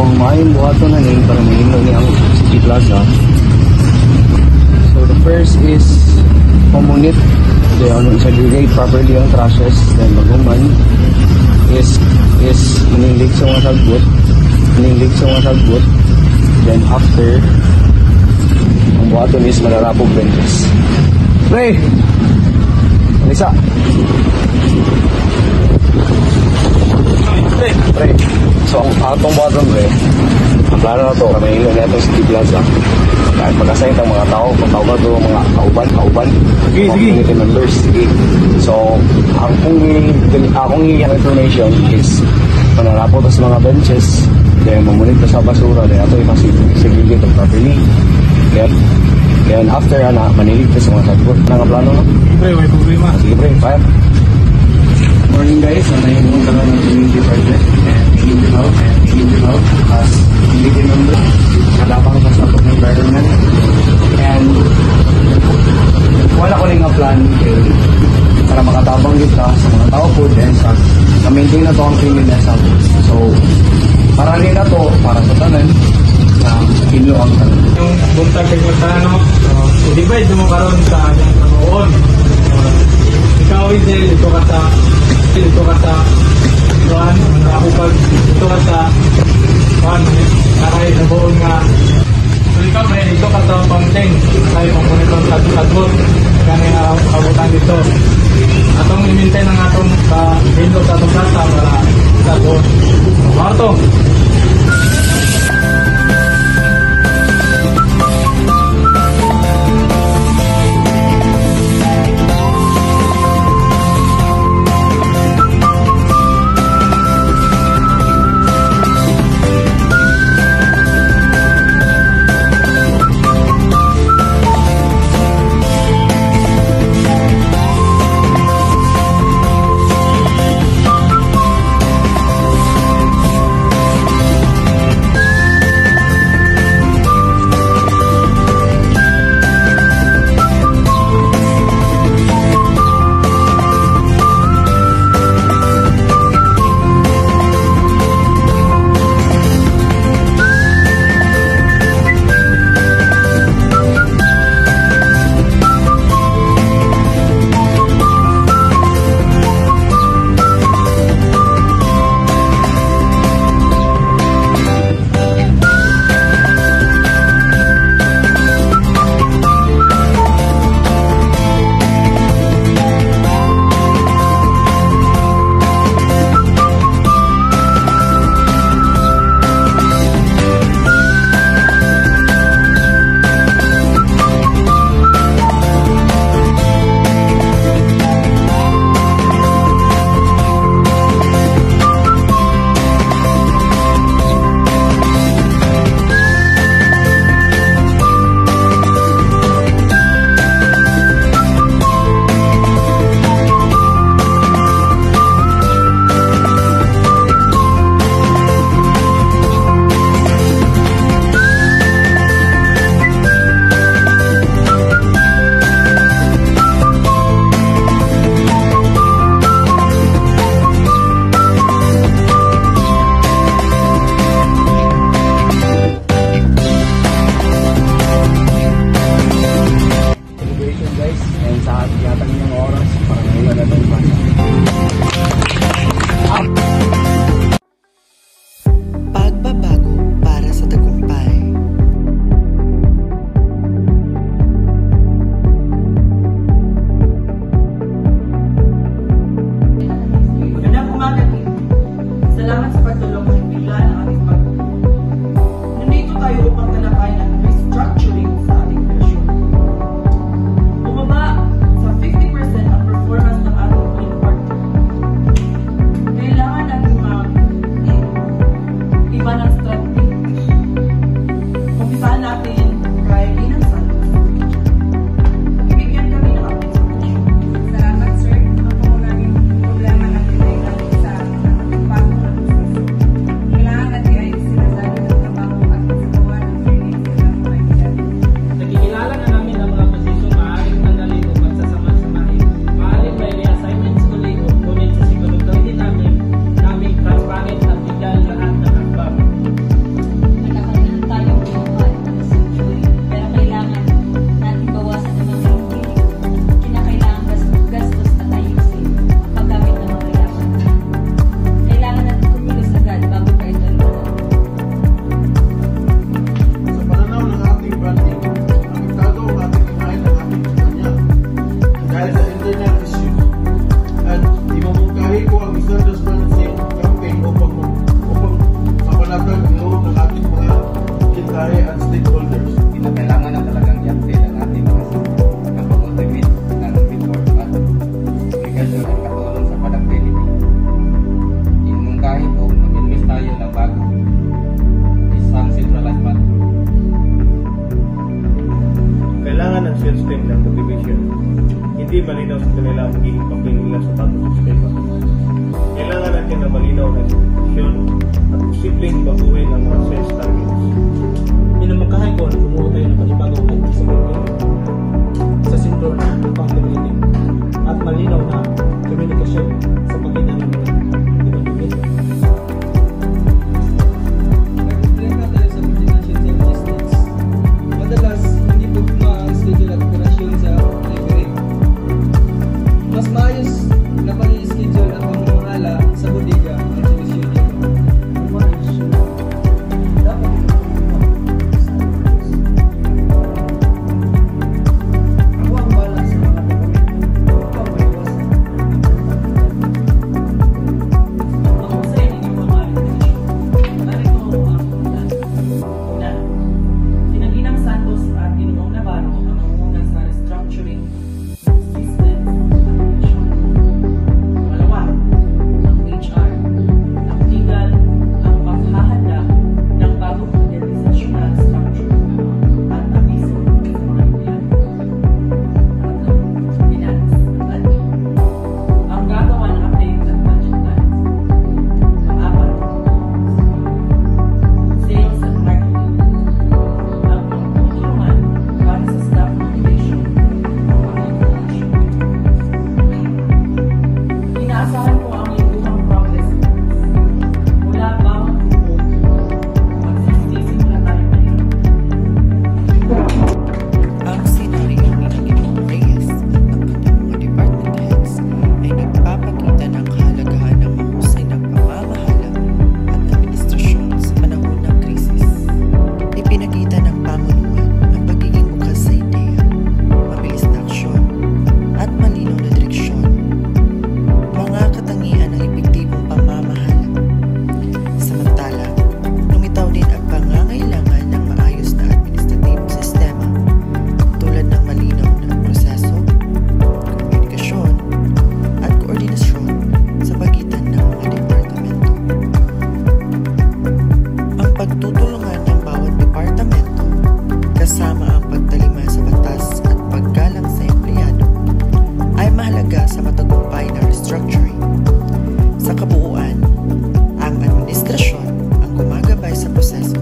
ang maayong buhaton na ni para mahilo ni ang City Plaza. So the first is pamunit, then segregate properly ang trashes, then maghuman is manilig sa mga sagbot, then after ang buhaton is malarapog benches. Pre! Alisa! Pre! So ang atong buhaton, pre, ang plano na to, kami hilo na itong City Plaza. Kahit mag-assign ang mga tao, patawag na ito mga kauban. Sige. Community members, sige. So, akong hihiyang information is manarapot sa mga benches, then mamunit sa basura, then ito i-segregate properly. Then after, manilig sa mga sagbot. Ano nga plano, no? Pre, may problema. Sige, pre, fire. Morning guys, nanayin mo ka ng community project and we need to help as community member. Kalapang sa sapot ng environment and wala ko rin nga plan para makatabang dito sa mga tao po and sa maintain na to ang cleanliness. So para rin na to para sa tanan na pinlo ang tanan. Yung buntag kay Montano, i-divide mo karon sa noon. Ikaw Isel, dito ka sa Juan, nakakupag dito ka sa Juan, nakay sa buon nga. So ikaw may dito ka sa Pangteng, nakay pang sa sagbot, kani kabutan dito. Atong i-maintain ang atong window sa atong plasa para sagbot. Marto! simpleng baguhin ang mga sales targets. Minamakahay ko na bumuo tayo ng panibagong IT sa gobyerno sa sentro ng accountability at malinaw na komunikasyon sa pagitan ng mga departamento. Nag-explain ka tayo sa coordination sa logistics. Madalas, hindi tugma ang schedule at operasyon sa delivery. Mas maayos na pag-i-schedule at pamamahala sa bodega ang solusyon nito. Ako ang bahala sa mga dokumento. Ikaw may iwasan. Ako sa inyo mga organisasyon. Narito ang ulat. Una, sina Ginang Santos at Ginoong Navarro ang mangunguna sa restructuring ng systems at operasyon. Pangalawa, ang HR, ang legal, ang paghahanda ng bagong organizational structure at abiso sa mga empleyado. Tatlo, finance at ang gagawa ng update at budget plans. Pang-apat, sales at marketing. Ang pagtutulungan para sa staff motivation at pang-information. Inaasahan ko ang ibuhang progress mula bawat grupo. Magsisimula tayo ngayon. Ang sinuriang Ginong Reyes at ang kanyang mga department heads ay nagpapakita ng kahalagahan ng mahusay na pamamahala at administrasyon sa panahon ng krisis. Ipinakita ng pamunuan ang pagiging bukas sa ideya, mabilis na aksyon, at malinaw na direksyon. Mga katangian ng epektibong pamamahala. Samantala, lumitaw din ang pangangailangan ng maayos na administratibong sistema tulad ng malinaw na proseso, komunikasyon, at koordinasyon sa pagitan ng mga departamento. Ang pagtutulungan ng bawat departamento kasama ang pagtalima sa batas at paggalang sa empleyado ay mahalaga sa matagumpay na restructuring. Sa kabuuan, ang administrasyon ang gumagabay sa proseso,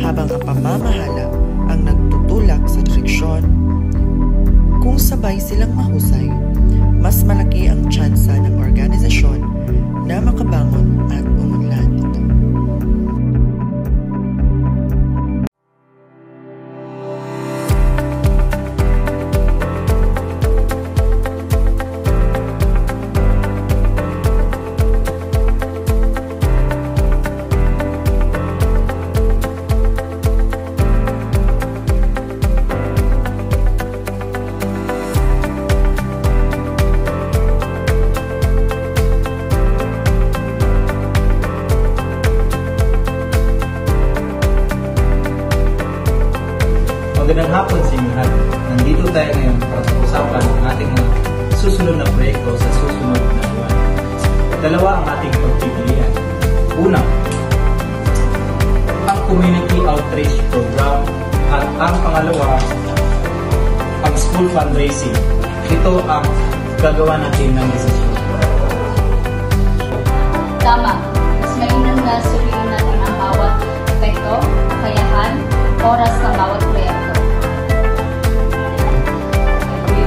habang ang pamamahala ang nagtutulak sa direksyon. Kung sabay silang mahusay, mas malaki ang tsansa ng organisasyon na makabangon at umunlad nito. Magandang hapon sa inyo lahat. Nandito tayo ngayon para pag-usapan ang ating mga susunod na proyekto sa susunod na buwan. Dalawa ang ating pagpipilian. Una, ang Community Outreach Program at ang pangalawa, ang School Fundraising. Ito ang gagawa natin ng desisyon. Tama. Mas mainam na suriin natin ang bawat epekto, kakayahan, oras ng bawat proyekto.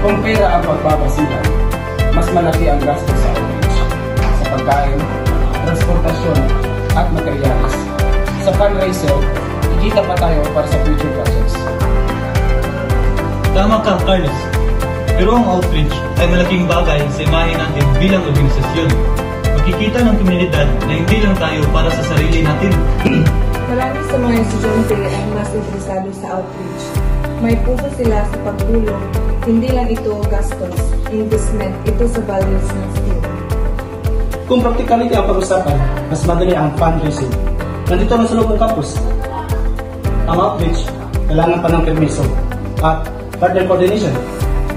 Kung pera ang pagbabasilan, mas malaki ang gasto sa outreach, sa pagkain, transportasyon, at materyales. Sa fundraiser, ikita pa tayo para sa future projects. Tama ka, Carlos. Pero ang outreach ay malaking bagay sa imahe natin bilang organisasyon. Makikita ng komunidad na hindi lang tayo para sa sarili natin. Marami sa mga estudyante ay mas interesado sa outreach. May puso sila sa pagtulong. Hindi lang ito gastos, investment ito sa values ng skill. Kung practicality ang pag-usapan, mas madali ang fundraising. Nandito na sa loob ng campus. Ang outreach, kailangan pa ng permiso at partner coordination.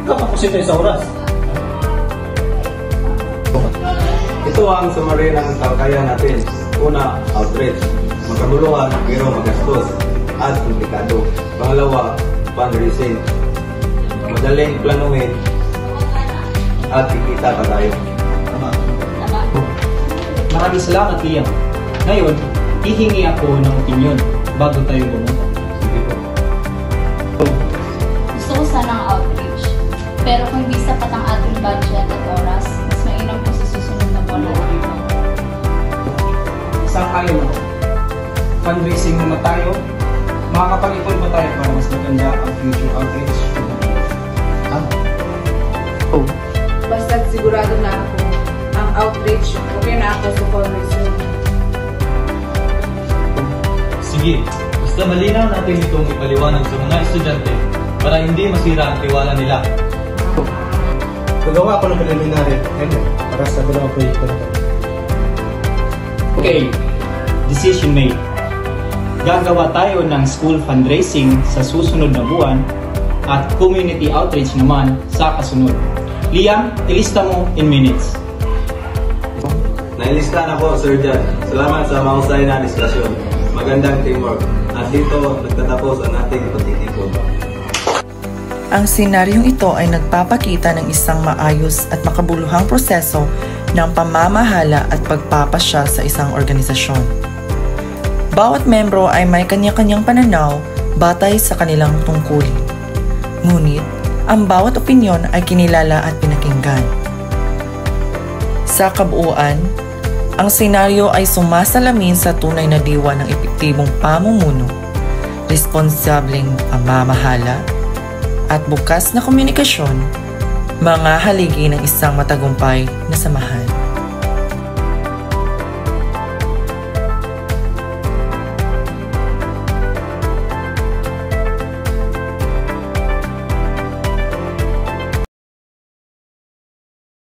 Katapusin tayo sa oras. Ito ang summary ng talakayan natin. Una, outreach. Magkaguluhan pero magastos at komplikado. Pangalawa, fundraising. Madaling planuhin at kikita pa tayo. Maraming salamat, Liam. Ngayon, hihingi ako ng opinion bago tayo bumunta. Sige po. Gusto ko sana ang outreach. Pero kung hindi sapat ang ating budget at oras, mas mainam ko sa susunod na buwan natin ito. Sang-ayon ako. Fundraising muna tayo. Makakapag-ipon ba tayo para mas maganda ang future outreach? Basta't sigurado na ako, ang outreach, okay na ako sa fundraising. Sige, basta malinaw natin itong ipaliwanag sa mga estudyante para hindi masira ang tiwala nila. Gagawa ako ng preliminary para sa dalawang proyekto na ito. Okay, decision made. Gagawa tayo ng school fundraising sa susunod na buwan at community outreach naman sa kasunod. Liam, ilista mo in minutes. Nailista na po, Sir Jan. Salamat sa mahusay na diskusyon. Magandang teamwork. At dito nagtatapos ang ating pagtitipon. Ang senaryong ito ay nagpapakita ng isang maayos at makabuluhang proseso ng pamamahala at pagpapasya sa isang organisasyon. Bawat membro ay may kanya-kanyang pananaw batay sa kanilang tungkulin. Ngunit, ang bawat opinyon ay kinilala at pinakinggan. Sa kabuuan, ang senaryo ay sumasalamin sa tunay na diwa ng epektibong pamumuno, responsableng pamamahala, at bukas na komunikasyon, mga haligi ng isang matagumpay na samahan.